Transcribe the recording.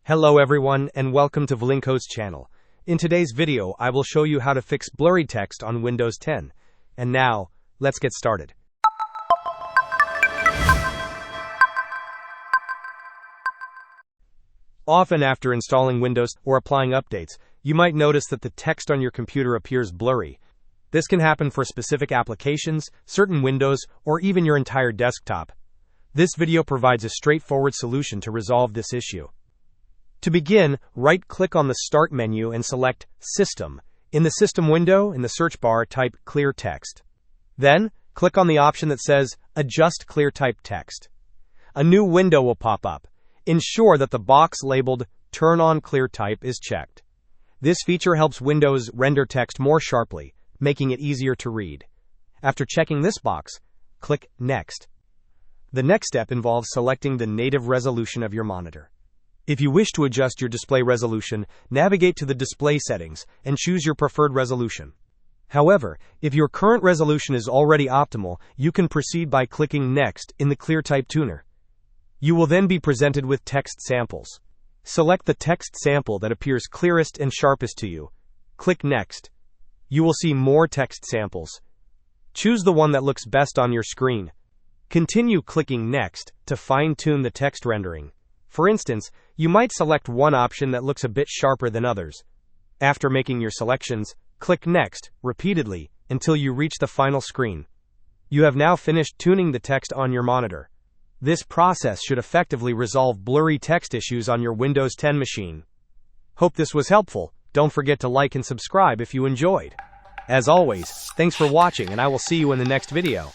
Hello everyone and welcome to Vlinko's channel. In today's video, I will show you how to fix blurry text on Windows 10. And now, let's get started. Often after installing Windows or applying updates, you might notice that the text on your computer appears blurry. This can happen for specific applications, certain windows, or even your entire desktop. This video provides a straightforward solution to resolve this issue. To begin, right-click on the Start menu and select System. In the System window, in the search bar, type Clear Text. Then, click on the option that says Adjust Clear Type Text. A new window will pop up. Ensure that the box labeled Turn on Clear Type is checked. This feature helps Windows render text more sharply, making it easier to read. After checking this box, click Next. The next step involves selecting the native resolution of your monitor. If you wish to adjust your display resolution, navigate to the display settings and choose your preferred resolution. However, if your current resolution is already optimal, you can proceed by clicking Next in the Clear Type tuner. You will then be presented with text samples. Select the text sample that appears clearest and sharpest to you. Click Next. You will see more text samples. Choose the one that looks best on your screen. Continue clicking Next to fine-tune the text rendering. For instance, you might select one option that looks a bit sharper than others. After making your selections, click Next repeatedly until you reach the final screen. You have now finished tuning the text on your monitor. This process should effectively resolve blurry text issues on your Windows 10 machine. Hope this was helpful. Don't forget to like and subscribe if you enjoyed. As always, thanks for watching and I will see you in the next video.